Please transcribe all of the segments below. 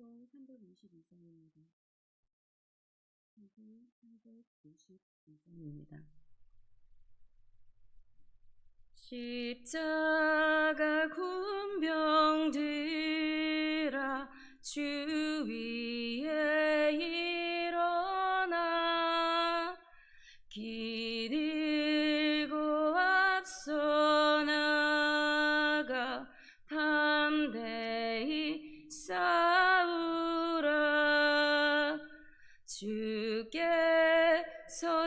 찬송 352장입니다. 찬송 352장입니다. 십자가 군병들아 주 위에 일어나 기 들고 앞서 나가 담대히 싸우라. 주께서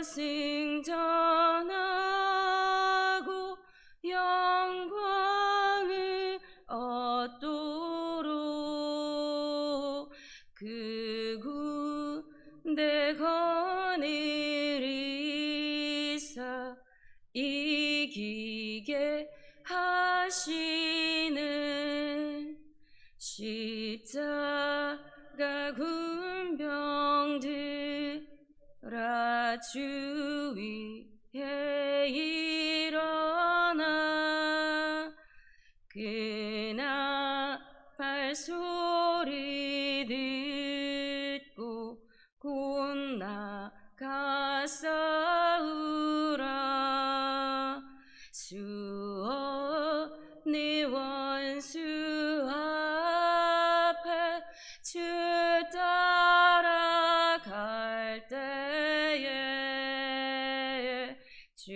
승전하고 영광을 얻도록 그 군대 거느리사 이기게 하시는 십자가 군병들아 주 위에 일어나 그나 발소리 듣고 곧 나가 싸우라. 수없는 원수 앞에 주 따라갈 때에 주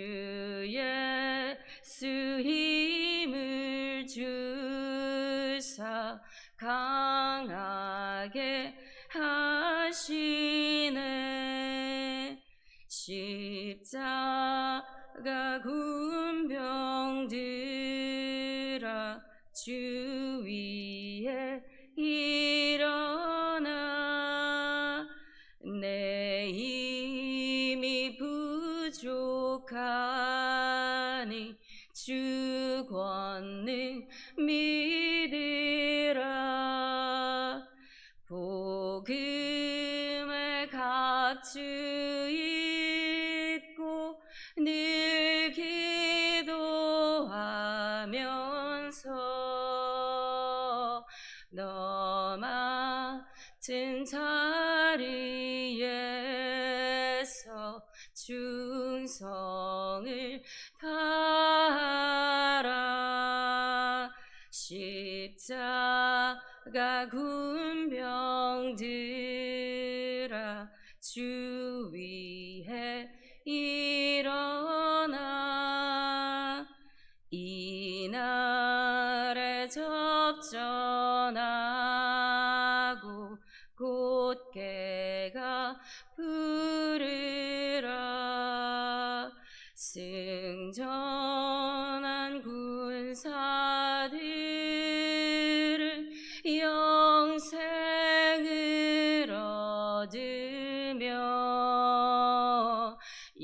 예수 힘을 주사 강하게 하시네. 십자가 군병들아 주 위에 일어나 내 힘이 부족하니 주 권능 믿으라. 복음의 각주 잊고 늘 기도하면서 너 맡은 자리에서 충성을 다하라. 십자가 군병들아 주 위에 일어나 이날에 접전하고 곧게가 부르라. 승전한 군사들은 영생을 얻으며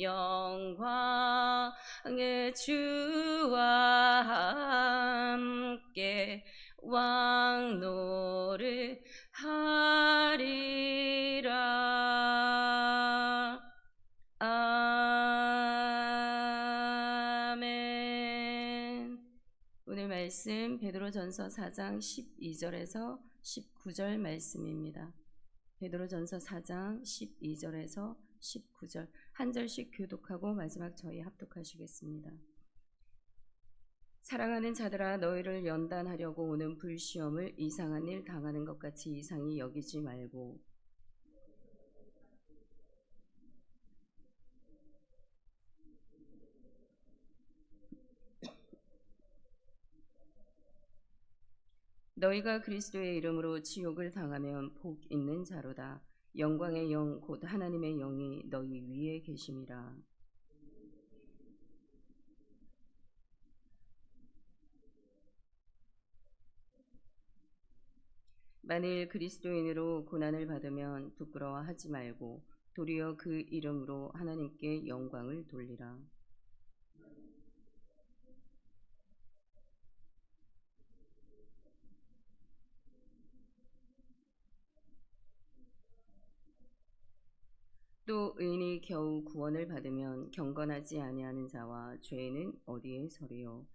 영광의 주와 함께 왕노를 하리라. 아멘. 오늘 말씀 베드로전서 4장 12절에서 19절 말씀입니다. 베드로전서 4장 12절에서 19절 한 절씩 교독하고 마지막 저희 합독하시겠습니다. 사랑하는 자들아, 너희를 연단하려고 오는 불시험을 이상한 일 당하는 것 같이 이상히 여기지 말고 너희가 그리스도의 이름으로 지옥을 당하면 복 있는 자로다. 영광의 영 곧 하나님의 영이 너희 위에 계심이라. 만일 그리스도인으로 고난을 받으면 부끄러워하지 말고 도리어 그 이름으로 하나님께 영광을 돌리라. 또 의인이 겨우 구원을 받으면 경건하지 아니하는 자와 죄는 어디에 서리요.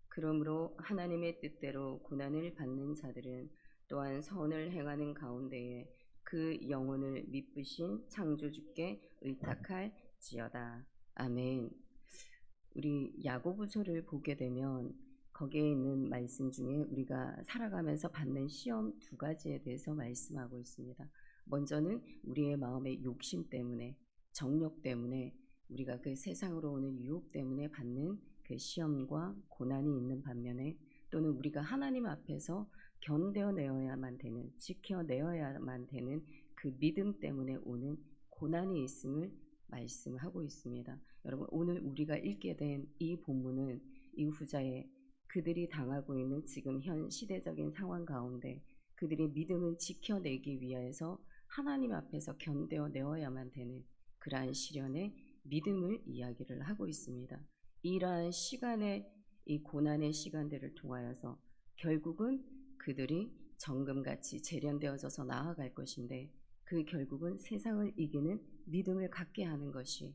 그러므로 하나님의 뜻대로 고난을 받는 자들은 또한 선을 행하는 가운데에 그 영혼을 미쁘신 창조주께 의탁할지어다. 아멘. 우리 야고보서를 보게 되면 거기에 있는 말씀 중에 우리가 살아가면서 받는 시험 두 가지에 대해서 말씀하고 있습니다. 먼저는 우리의 마음의 욕심 때문에, 정욕 때문에, 우리가 그 세상으로 오는 유혹 때문에 받는 그 시험과 고난이 있는 반면에, 또는 우리가 하나님 앞에서 견뎌내어야만 되는, 지켜내어야만 되는 그 믿음 때문에 오는 고난이 있음을 말씀하고 있습니다. 여러분, 오늘 우리가 읽게 된 이 본문은 이 후자에 그들이 당하고 있는 지금 현 시대적인 상황 가운데 그들의 믿음을 지켜내기 위해서 하나님 앞에서 견뎌내어야만 되는 그러한 시련의 믿음을 이야기를 하고 있습니다. 이러한 시간의 이 고난의 시간들을 통하여서 결국은 그들이 정금같이 재련되어져서 나아갈 것인데, 그 결국은 세상을 이기는 믿음을 갖게 하는 것이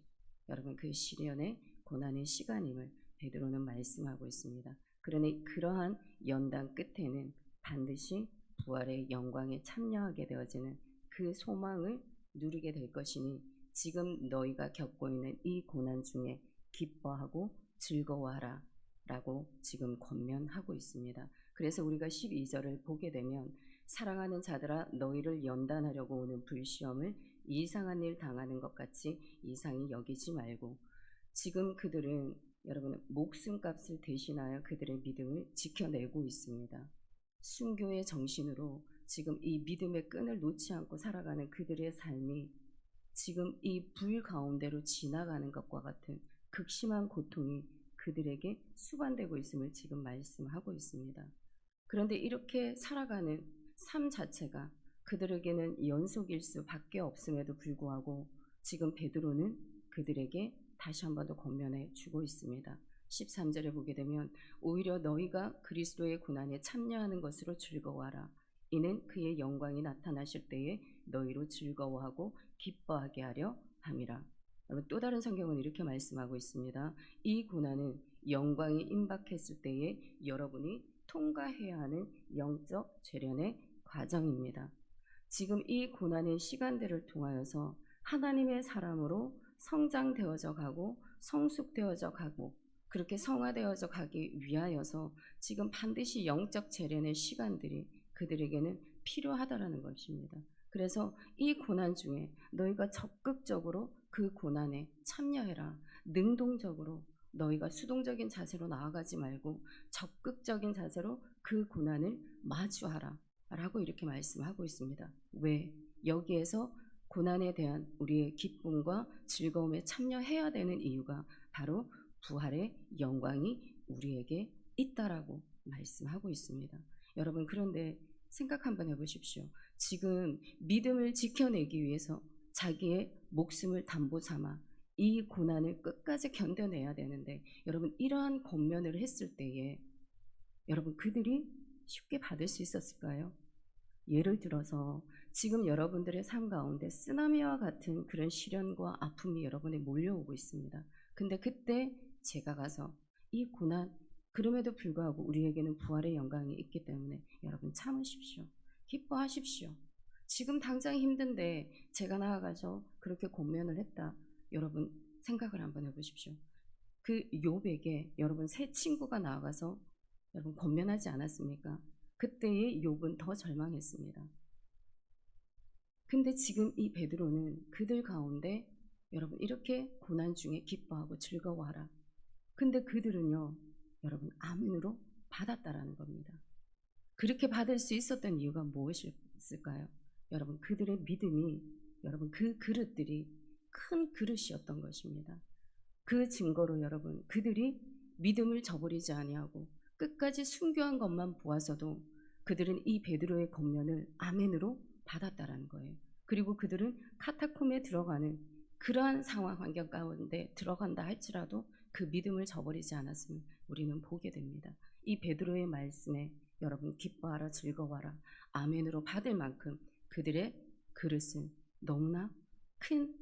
여러분 그 시련의 고난의 시간임을 베드로는 말씀하고 있습니다. 그러니 그러한 연단 끝에는 반드시 부활의 영광에 참여하게 되어지는 그 소망을 누리게 될 것이니 지금 너희가 겪고 있는 이 고난 중에 기뻐하고 즐거워하라 라고 지금 권면하고 있습니다. 그래서 우리가 12절을 보게 되면 사랑하는 자들아 너희를 연단하려고 오는 불시험을 이상한 일 당하는 것 같이 이상히 여기지 말고, 지금 그들은 여러분 목숨값을 대신하여 그들의 믿음을 지켜내고 있습니다. 순교의 정신으로 지금 이 믿음의 끈을 놓지 않고 살아가는 그들의 삶이 지금 이 불 가운데로 지나가는 것과 같은 극심한 고통이 그들에게 수반되고 있음을 지금 말씀하고 있습니다. 그런데 이렇게 살아가는 삶 자체가 그들에게는 연속일 수밖에 없음에도 불구하고 지금 베드로는 그들에게 다시 한 번 더 권면해 주고 있습니다. 13절에 보게 되면 오히려 너희가 그리스도의 고난에 참여하는 것으로 즐거워하라. 이는 그의 영광이 나타나실 때에 너희로 즐거워하고 기뻐하게 하려 함이라. 또 다른 성경은 이렇게 말씀하고 있습니다. 이 고난은 영광이 임박했을 때에 여러분이 통과해야 하는 영적 재련의 과정입니다. 지금 이 고난의 시간들을 통하여서 하나님의 사람으로 성장되어져 가고 성숙되어져 가고 그렇게 성화되어져 가기 위하여서 지금 반드시 영적 재련의 시간들이 그들에게는 필요하다라는 것입니다. 그래서 이 고난 중에 너희가 적극적으로 그 고난에 참여해라. 능동적으로 너희가 수동적인 자세로 나아가지 말고 적극적인 자세로 그 고난을 마주하라 라고 이렇게 말씀하고 있습니다. 왜? 여기에서 고난에 대한 우리의 기쁨과 즐거움에 참여해야 되는 이유가 바로 부활의 영광이 우리에게 있다라고 말씀하고 있습니다. 여러분, 그런데 생각 한번 해보십시오. 지금 믿음을 지켜내기 위해서 자기의 목숨을 담보 삼아 이 고난을 끝까지 견뎌내야 되는데, 여러분 이러한 권면을 했을 때에 여러분 그들이 쉽게 받을 수 있었을까요? 예를 들어서 지금 여러분들의 삶 가운데 쓰나미와 같은 그런 시련과 아픔이 여러분에 몰려오고 있습니다. 근데 그때 제가 가서 이 고난, 그럼에도 불구하고 우리에게는 부활의 영광이 있기 때문에 여러분 참으십시오. 기뻐하십시오. 지금 당장 힘든데 제가 나아가서 그렇게 권면을 했다. 여러분 생각을 한번 해보십시오. 그 욥에게 여러분 세 친구가 나아가서 여러분 권면하지 않았습니까? 그때의 욥은 더 절망했습니다. 근데 지금 이 베드로는 그들 가운데 여러분 이렇게 고난 중에 기뻐하고 즐거워하라. 근데 그들은요 여러분 아멘으로 받았다라는 겁니다. 그렇게 받을 수 있었던 이유가 무엇일까요? 여러분 그들의 믿음이, 여러분 그 그릇들이 큰 그릇이었던 것입니다. 그 증거로 여러분 그들이 믿음을 저버리지 아니하고 끝까지 순교한 것만 보아서도 그들은 이 베드로의 권면을 아멘으로 받았다라는 거예요. 그리고 그들은 카타콤에 들어가는 그러한 상황 환경 가운데 들어간다 할지라도 그 믿음을 저버리지 않았음을 우리는 보게 됩니다. 이 베드로의 말씀에 여러분 기뻐하라 즐거워하라 아멘으로 받을 만큼 그들의 그릇은 너무나 큰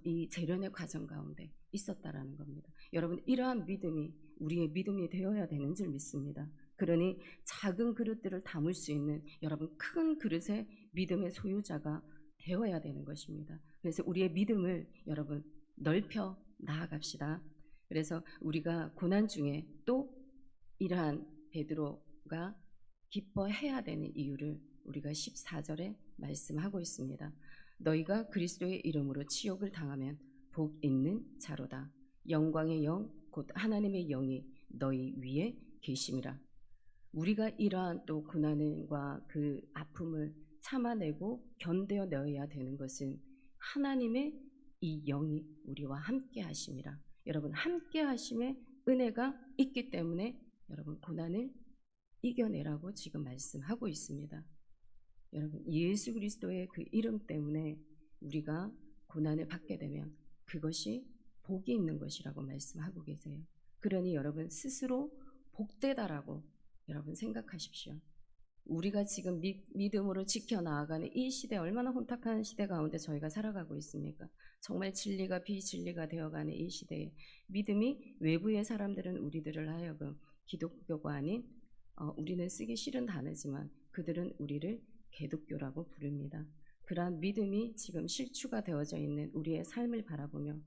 이 재련의 과정 가운데 있었다라는 겁니다. 여러분 이러한 믿음이 우리의 믿음이 되어야 되는 줄 믿습니다. 그러니 작은 그릇들을 담을 수 있는 여러분 큰 그릇의 믿음의 소유자가 되어야 되는 것입니다. 그래서 우리의 믿음을 여러분 넓혀 나아갑시다. 그래서 우리가 고난 중에 또 이러한 베드로가 기뻐해야 되는 이유를 우리가 14절에 말씀하고 있습니다. 너희가 그리스도의 이름으로 치욕을 당하면 복 있는 자로다. 영광의 영 곧 하나님의 영이 너희 위에 계심이라. 우리가 이러한 또 고난과 그 아픔을 참아내고 견뎌내야 되는 것은 하나님의 이 영이 우리와 함께 하심이라. 여러분 함께 하심의 은혜가 있기 때문에 여러분 고난을 이겨내라고 지금 말씀하고 있습니다. 여러분 예수 그리스도의 그 이름 때문에 우리가 고난을 받게 되면 그것이 복이 있는 것이라고 말씀하고 계세요. 그러니 여러분 스스로 복되다라고 여러분 생각하십시오. 우리가 지금 믿음으로 지켜나가는 이 시대, 얼마나 혼탁한 시대 가운데 저희가 살아가고 있습니까? 정말 진리가 비진리가 되어가는 이 시대에 믿음이 외부의 사람들은 우리들을 하여금 기독교가 아닌 우리는 쓰기 싫은 단어지만 그들은 우리를 개독교라고 부릅니다. 그러한 믿음이 지금 실추가 되어져 있는 우리의 삶을 바라보며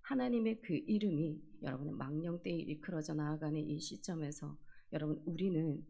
하나님의 그 이름이 여러분의 망령되이 일컬어져 나아가는 이 시점에서 여러분 우리는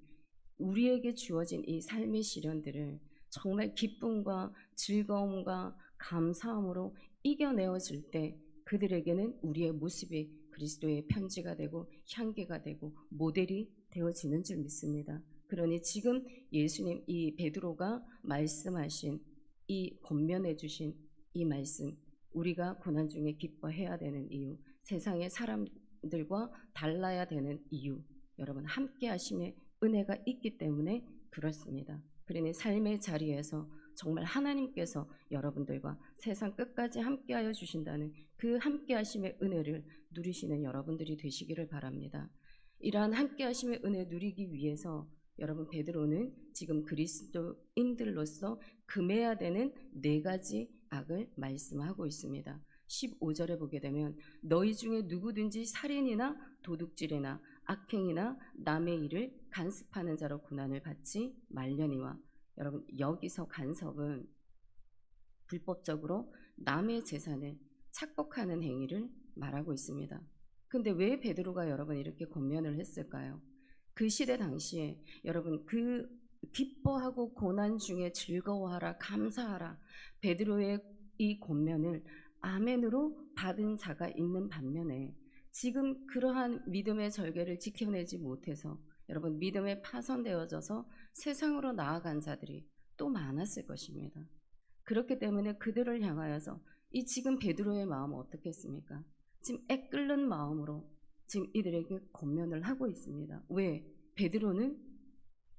우리에게 주어진 이 삶의 시련들을 정말 기쁨과 즐거움과 감사함으로 이겨내어질 때 그들에게는 우리의 모습이 그리스도의 편지가 되고 향기가 되고 모델이 되어지는 줄 믿습니다. 그러니 지금 예수님 이 베드로가 말씀하신 이 권면해 주신 이 말씀, 우리가 고난 중에 기뻐해야 되는 이유, 세상의 사람들과 달라야 되는 이유, 여러분 함께 하심의 은혜가 있기 때문에 그렇습니다. 그러니 삶의 자리에서 정말 하나님께서 여러분들과 세상 끝까지 함께하여 주신다는 그 함께하심의 은혜를 누리시는 여러분들이 되시기를 바랍니다. 이러한 함께하심의 은혜 누리기 위해서 여러분 베드로는 지금 그리스도인들로서 금해야 되는 4가지 악을 말씀하고 있습니다. 15절에 보게 되면 너희 중에 누구든지 살인이나 도둑질이나 악행이나 남의 일을 간습하는 자로 고난을 받지 말려니와. 여러분 여기서 간섭은 불법적으로 남의 재산을 착복하는 행위를 말하고 있습니다. 근데 왜 베드로가 여러분 이렇게 권면을 했을까요? 그 시대 당시에 여러분 그 기뻐하고 고난 중에 즐거워하라 감사하라 베드로의 이 권면을 아멘으로 받은 자가 있는 반면에 지금 그러한 믿음의 절개를 지켜내지 못해서 여러분 믿음에 파손되어져서 세상으로 나아간 자들이 또 많았을 것입니다. 그렇기 때문에 그들을 향하여서 이 지금 베드로의 마음은 어떻겠습니까? 지금 애끓는 마음으로 지금 이들에게 권면을 하고 있습니다. 왜? 베드로는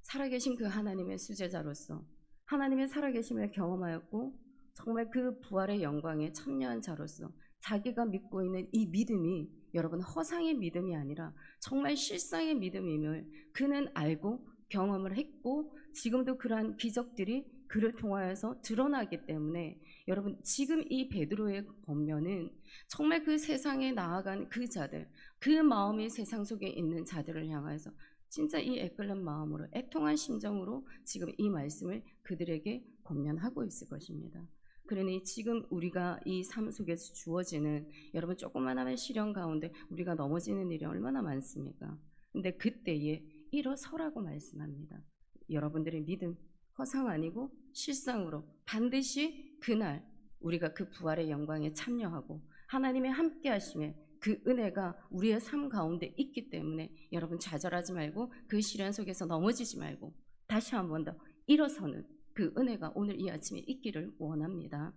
살아계신 그 하나님의 수제자로서 하나님의 살아계심을 경험하였고 정말 그 부활의 영광에 참여한 자로서 자기가 믿고 있는 이 믿음이 여러분 허상의 믿음이 아니라 정말 실상의 믿음임을 그는 알고 경험을 했고 지금도 그러한 기적들이 그를 통하여서 드러나기 때문에 여러분 지금 이 베드로의 권면은 정말 그 세상에 나아간 그 자들 그 마음이 세상 속에 있는 자들을 향해서 진짜 이 애끓는 마음으로 애통한 심정으로 지금 이 말씀을 그들에게 권면하고 있을 것입니다. 그러니 지금 우리가 이 삶 속에서 주어지는 여러분 조그만한 시련 가운데 우리가 넘어지는 일이 얼마나 많습니까? 근데 그때에 일어서라고 말씀합니다. 여러분들의 믿음 허상 아니고 실상으로 반드시 그날 우리가 그 부활의 영광에 참여하고 하나님의 함께 하심에 그 은혜가 우리의 삶 가운데 있기 때문에 여러분 좌절하지 말고 그 시련 속에서 넘어지지 말고 다시 한 번 더 일어서는 그 은혜가 오늘 이 아침에 있기를 원합니다.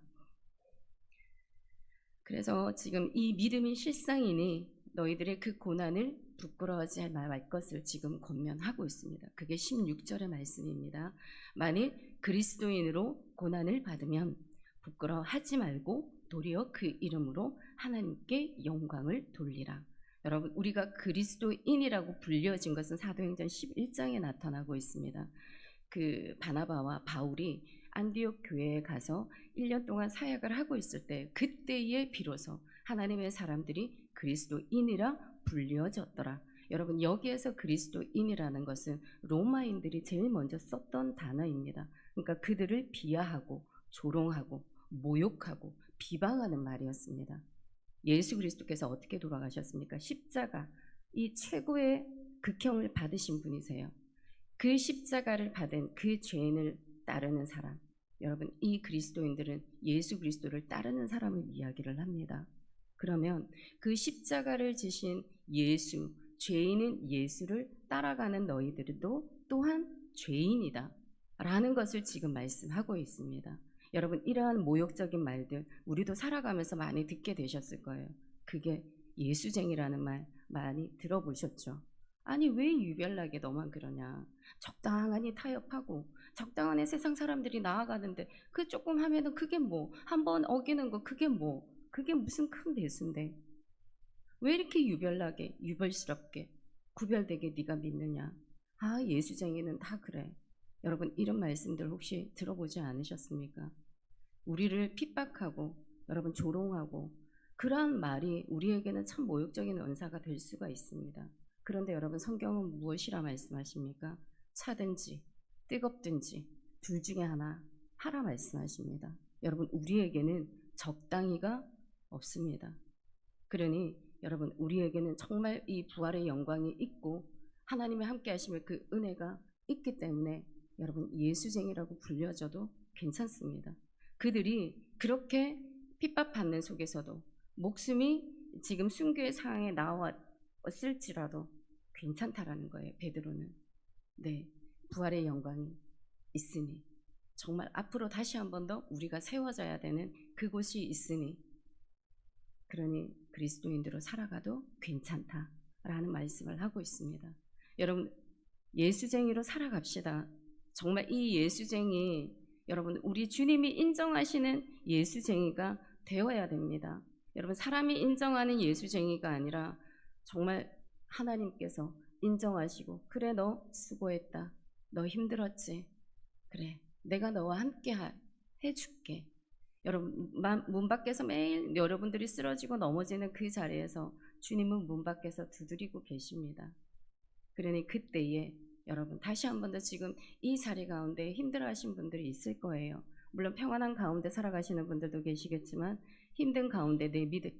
그래서 지금 이 믿음이 실상이니 너희들의 그 고난을 부끄러워하지 말 것을 지금 권면하고 있습니다. 그게 16절의 말씀입니다. 만일 그리스도인으로 고난을 받으면 부끄러워하지 말고 도리어 그 이름으로 하나님께 영광을 돌리라. 여러분 우리가 그리스도인이라고 불려진 것은 사도행전 11장에 나타나고 있습니다. 그 바나바와 바울이 안디옥 교회에 가서 1년 동안 사역을 하고 있을 때 그때에 비로소 하나님의 사람들이 그리스도인이라 불려졌더라. 여러분 여기에서 그리스도인이라는 것은 로마인들이 제일 먼저 썼던 단어입니다. 그러니까 그들을 비하하고 조롱하고 모욕하고 비방하는 말이었습니다. 예수 그리스도께서 어떻게 돌아가셨습니까? 십자가, 이 최고의 극형을 받으신 분이세요. 그 십자가를 받은 그 죄인을 따르는 사람, 여러분 이 그리스도인들은 예수 그리스도를 따르는 사람을 이야기를 합니다. 그러면 그 십자가를 지신 예수, 죄인인 예수를 따라가는 너희들도 또한 죄인이다 라는 것을 지금 말씀하고 있습니다. 여러분 이러한 모욕적인 말들 우리도 살아가면서 많이 듣게 되셨을 거예요. 그게 예수쟁이라는 말 많이 들어보셨죠? 아니 왜 유별나게 너만 그러냐, 적당하니 타협하고 적당하니 세상 사람들이 나아가는데 그 조금 하면은 그게 뭐, 한번 어기는 거 그게 뭐, 그게 무슨 큰 배수인데 왜 이렇게 유별나게 유별스럽게 구별되게 네가 믿느냐. 아 예수쟁이는 다 그래. 여러분 이런 말씀들 혹시 들어보지 않으셨습니까? 우리를 핍박하고 여러분 조롱하고 그러한 말이 우리에게는 참 모욕적인 언사가 될 수가 있습니다. 그런데 여러분 성경은 무엇이라 말씀하십니까? 차든지 뜨겁든지 둘 중에 하나 하라 말씀하십니다. 여러분 우리에게는 적당히가 없습니다. 그러니 여러분 우리에게는 정말 이 부활의 영광이 있고 하나님의 함께 하심의 그 은혜가 있기 때문에 여러분 예수쟁이라고 불려져도 괜찮습니다. 그들이 그렇게 핍박받는 속에서도 목숨이 지금 순교의 상황에 나왔을지라도 괜찮다라는 거예요. 베드로는. 네, 부활의 영광이 있으니 정말 앞으로 다시 한 번 더 우리가 세워져야 되는 그곳이 있으니 그러니 그리스도인으로 살아가도 괜찮다라는 말씀을 하고 있습니다. 여러분 예수쟁이로 살아갑시다. 정말 이 예수쟁이 여러분 우리 주님이 인정하시는 예수쟁이가 되어야 됩니다. 여러분 사람이 인정하는 예수쟁이가 아니라 정말 하나님께서 인정하시고 그래 너 수고했다. 너 힘들었지. 그래 내가 너와 함께 해줄게. 여러분 문 밖에서 매일 여러분들이 쓰러지고 넘어지는 그 자리에서 주님은 문 밖에서 두드리고 계십니다. 그러니 그때에 여러분 다시 한 번 더 지금 이 자리 가운데 힘들어하신 분들이 있을 거예요. 물론 평안한 가운데 살아가시는 분들도 계시겠지만 힘든 가운데 내 믿음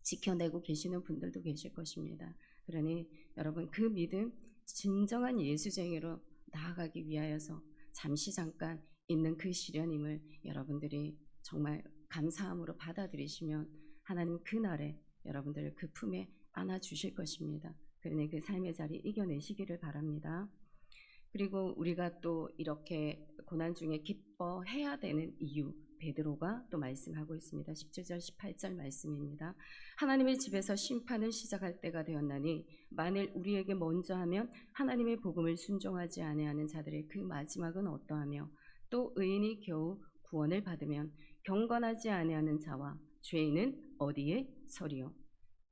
지켜내고 계시는 분들도 계실 것입니다. 그러니 여러분 그 믿음 진정한 예수쟁이로 나아가기 위하여서 잠시 잠깐 있는 그 시련임을 여러분들이 정말 감사함으로 받아들이시면 하나님 그날에 여러분들을 그 품에 안아주실 것입니다. 그러니 그 삶의 자리 이겨내시기를 바랍니다. 그리고 우리가 또 이렇게 고난 중에 기뻐해야 되는 이유 베드로가 또 말씀하고 있습니다. 17절 18절 말씀입니다. 하나님의 집에서 심판을 시작할 때가 되었나니 만일 우리에게 먼저 하면 하나님의 복음을 순종하지 아니하는 자들의 그 마지막은 어떠하며 또 의인이 겨우 구원을 받으면 경건하지 아니하는 자와 죄인은 어디에 서리요.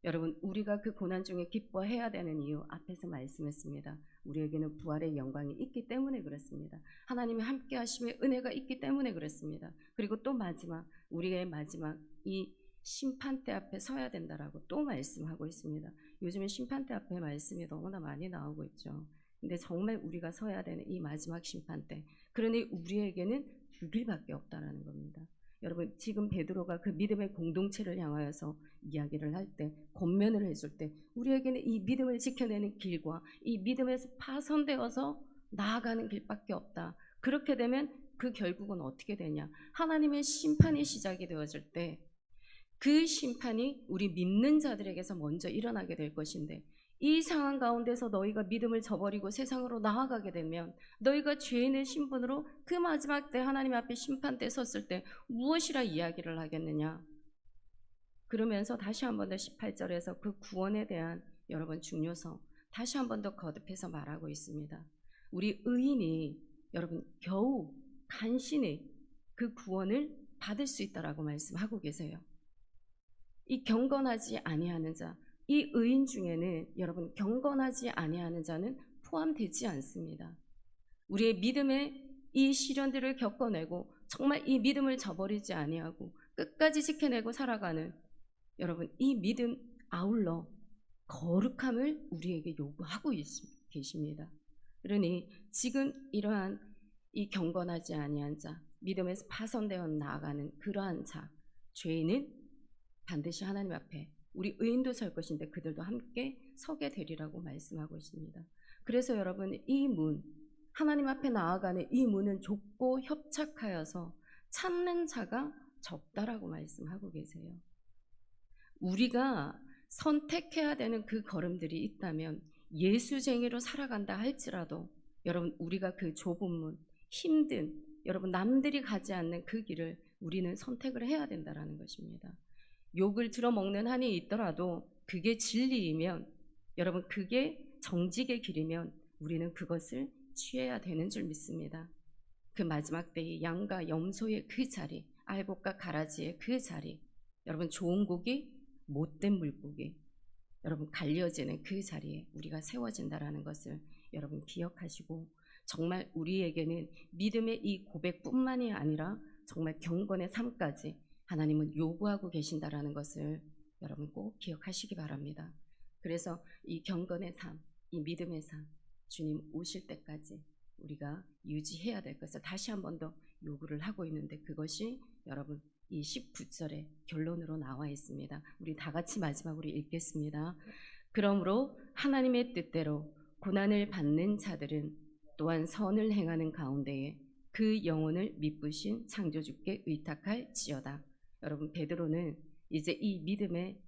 여러분 우리가 그 고난 중에 기뻐해야 되는 이유 앞에서 말씀했습니다. 우리에게는 부활의 영광이 있기 때문에 그렇습니다. 하나님이 함께 하심의 은혜가 있기 때문에 그렇습니다. 그리고 또 마지막 우리의 마지막 이 심판대 앞에 서야 된다라고 또 말씀하고 있습니다. 요즘에 심판대 앞에 말씀이 너무나 많이 나오고 있죠. 근데 정말 우리가 서야 되는 이 마지막 심판대, 그러니 우리에게는 두 길밖에 없다라는 겁니다. 여러분 지금 베드로가 그 믿음의 공동체를 향하여서 이야기를 할 때 권면을 해줄 때 우리에게는 이 믿음을 지켜내는 길과 이 믿음에서 파손되어서 나아가는 길밖에 없다. 그렇게 되면 그 결국은 어떻게 되냐, 하나님의 심판이 시작이 되어질 때 그 심판이 우리 믿는 자들에게서 먼저 일어나게 될 것인데 이 상황 가운데서 너희가 믿음을 저버리고 세상으로 나아가게 되면 너희가 죄인의 신분으로 그 마지막 때 하나님 앞에 심판대에 섰을 때 무엇이라 이야기를 하겠느냐. 그러면서 다시 한 번 더 18절에서 그 구원에 대한 여러분 중요성 다시 한 번 더 거듭해서 말하고 있습니다. 우리 의인이 여러분 겨우 간신히 그 구원을 받을 수 있다라고 말씀하고 계세요. 이 경건하지 아니하는 자, 이 의인 중에는 여러분 경건하지 아니하는 자는 포함되지 않습니다. 우리의 믿음의 이 시련들을 겪어내고 정말 이 믿음을 저버리지 아니하고 끝까지 지켜내고 살아가는 여러분 이 믿음 아울러 거룩함을 우리에게 요구하고 계십니다. 그러니 지금 이러한 이 경건하지 아니한 자, 믿음에서 파손되어 나아가는 그러한 자, 죄인은 반드시 하나님 앞에 우리 의인도 설 것인데 그들도 함께 서게 되리라고 말씀하고 있습니다. 그래서 여러분, 이 문, 하나님 앞에 나아가는 이 문은 좁고 협착하여서 찾는 자가 적다라고 말씀하고 계세요. 우리가 선택해야 되는 그 걸음들이 있다면 예수쟁이로 살아간다 할지라도 여러분, 우리가 그 좁은 문, 힘든, 여러분 남들이 가지 않는 그 길을 우리는 선택을 해야 된다라는 것입니다. 욕을 들어먹는 한이 있더라도 그게 진리이면, 여러분 그게 정직의 길이면 우리는 그것을 취해야 되는 줄 믿습니다. 그 마지막 때에 양과 염소의 그 자리, 알곡과 가라지의 그 자리, 여러분 좋은 고기, 못된 물고기, 여러분 갈려지는 그 자리에 우리가 세워진다라는 것을 여러분 기억하시고, 정말 우리에게는 믿음의 이 고백뿐만이 아니라 정말 경건의 삶까지 하나님은 요구하고 계신다라는 것을 여러분 꼭 기억하시기 바랍니다. 그래서 이 경건의 삶, 이 믿음의 삶, 주님 오실 때까지 우리가 유지해야 될 것을 다시 한 번 더 요구를 하고 있는데, 그것이 여러분 이 19절의 결론으로 나와 있습니다. 우리 다 같이 마지막으로 읽겠습니다. 그러므로 하나님의 뜻대로 고난을 받는 자들은 또한 선을 행하는 가운데에 그 영혼을 미쁘신 창조주께 의탁할지어다. 여러분, 베드로는 이제 이 믿음의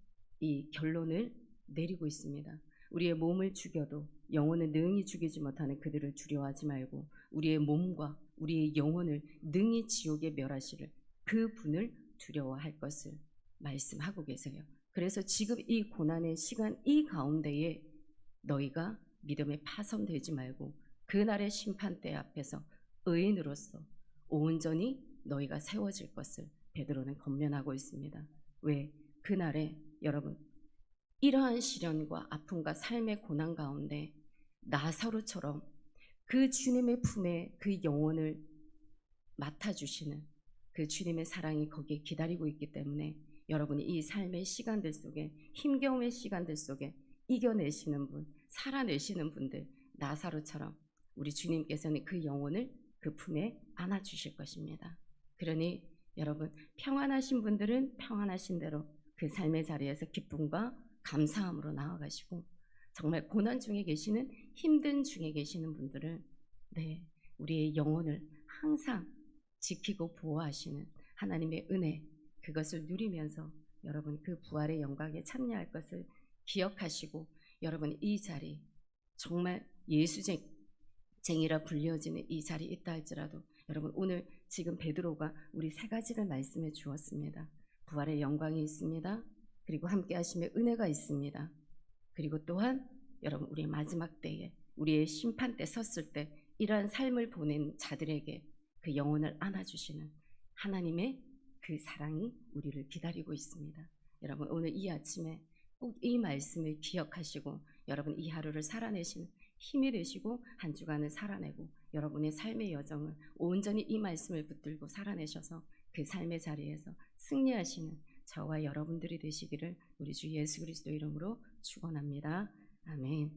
이 결론을 내리고 있습니다. 우리의 몸을 죽여도 영혼을 능히 죽이지 못하는 그들을 두려워하지 말고 우리의 몸과 우리의 영혼을 능히 지옥에 멸하시를 그 분을 두려워할 것을 말씀하고 계세요. 그래서 지금 이 고난의 시간 이 가운데에 너희가 믿음에 파손되지 말고 그날의 심판대 앞에서 의인으로서 온전히 너희가 세워질 것을 베드로는 권면하고 있습니다. 왜? 그날에 여러분 이러한 시련과 아픔과 삶의 고난 가운데 나사로처럼 그 주님의 품에 그 영혼을 맡아주시는 그 주님의 사랑이 거기에 기다리고 있기 때문에 여러분이 이 삶의 시간들 속에, 힘겨움의 시간들 속에 이겨내시는 분, 살아내시는 분들, 나사로처럼 우리 주님께서는 그 영혼을 그 품에 안아주실 것입니다. 그러니 여러분 평안하신 분들은 평안하신 대로 그 삶의 자리에서 기쁨과 감사함으로 나아가시고, 정말 고난 중에 계시는, 힘든 중에 계시는 분들은 우리의 영혼을 항상 지키고 보호하시는 하나님의 은혜, 그것을 누리면서 여러분 그 부활의 영광에 참여할 것을 기억하시고, 여러분 이 자리 정말 예수쟁이라 불려지는 이 자리에 있다 할지라도 여러분 오늘 지금 베드로가 우리 세 가지를 말씀해 주었습니다. 부활의 영광이 있습니다. 그리고 함께 하심의 은혜가 있습니다. 그리고 또한 여러분 우리의 마지막 때에 우리의 심판 때 섰을 때 이러한 삶을 보낸 자들에게 그 영혼을 안아주시는 하나님의 그 사랑이 우리를 기다리고 있습니다. 여러분 오늘 이 아침에 꼭 이 말씀을 기억하시고 여러분 이 하루를 살아내시는 힘이 되시고 한 주간을 살아내고 여러분의 삶의 여정을 온전히 이 말씀을 붙들고 살아내셔서 그 삶의 자리에서 승리하시는 저와 여러분들이 되시기를 우리 주 예수 그리스도 이름으로 축원합니다. 아멘.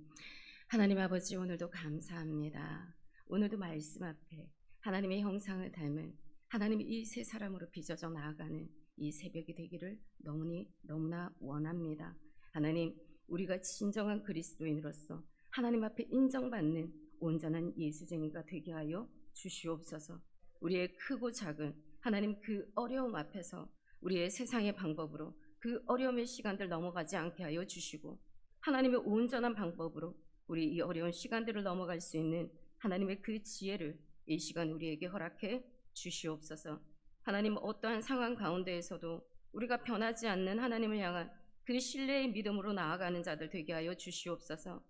하나님 아버지, 오늘도 감사합니다. 오늘도 말씀 앞에 하나님의 형상을 닮은 하나님이 이 세 사람으로 빚어져 나아가는 이 새벽이 되기를 너무나 원합니다. 하나님, 우리가 진정한 그리스도인으로서 하나님 앞에 인정받는 온전한 예수쟁이가 되게 하여 주시옵소서. 우리의 크고 작은 하나님 그 어려움 앞에서 우리의 세상의 방법으로 그 어려움의 시간들 넘어가지 않게 하여 주시고, 하나님의 온전한 방법으로 우리 이 어려운 시간들을 넘어갈 수 있는 하나님의 그 지혜를 이 시간 우리에게 허락해 주시옵소서. 하나님, 어떠한 상황 가운데에서도 우리가 변하지 않는 하나님을 향한 그 신뢰의 믿음으로 나아가는 자들 되게 하여 주시옵소서.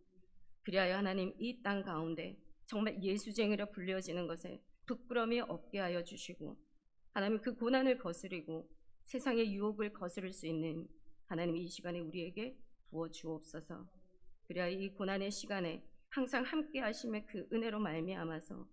그리하여 하나님 이 땅 가운데 정말 예수쟁이라 불려지는 것에 부끄러움이 없게 하여 주시고, 하나님 그 고난을 거스리고 세상의 유혹을 거스를 수 있는 하나님 이 시간에 우리에게 부어 주옵소서. 그리하여 이 고난의 시간에 항상 함께 하심의 그 은혜로 말미암아서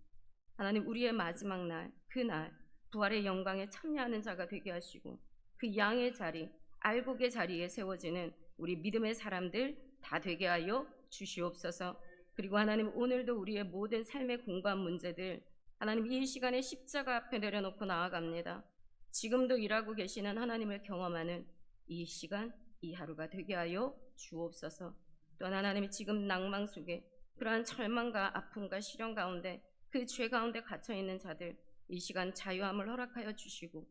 하나님 우리의 마지막 날, 그날 부활의 영광에 참여하는 자가 되게 하시고 그 양의 자리, 알곡의 자리에 세워지는 우리 믿음의 사람들 다 되게 하여 주시옵소서. 그리고 하나님 오늘도 우리의 모든 삶의 공부한 문제들 하나님 이 시간에 십자가 앞에 내려놓고 나아갑니다. 지금도 일하고 계시는 하나님을 경험하는 이 시간, 이 하루가 되게 하여 주옵소서. 또한 하나님이 지금 낭망 속에 그러한 절망과 아픔과 시련 가운데 그 죄 가운데 갇혀 있는 자들 이 시간 자유함을 허락하여 주시고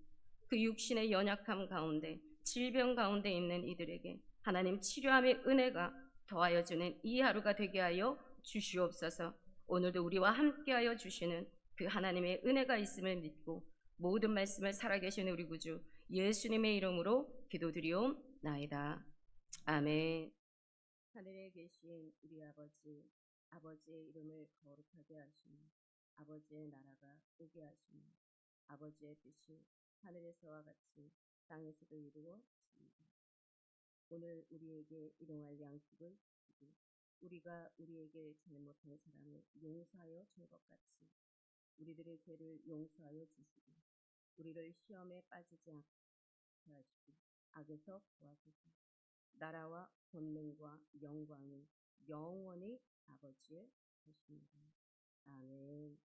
그 육신의 연약함 가운데 질병 가운데 있는 이들에게 하나님 치료함의 은혜가 더하여 주는 이 하루가 되게 하여 주시옵소서. 오늘도 우리와 함께하여 주시는 그 하나님의 은혜가 있음을 믿고 모든 말씀을 살아계신 우리 구주 예수님의 이름으로 기도드리옵나이다. 아멘. 하늘에 계신 우리 아버지, 아버지의 이름을 거룩하게 하시며 아버지의 나라가 오게 하시며 아버지의 뜻이 하늘에서와 같이 땅에서도 이루어집니다. 오늘 우리에게 일용할 양식을 주시고 우리가 우리에게 잘못한 사람을 용서하여 준 것 같이 우리들의 죄를 용서하여 주시고 우리를 시험에 빠지지 않게 하시고 악에서 구하소서. 나라와 권능과 영광이 영원히 아버지의 것입니다. 아멘.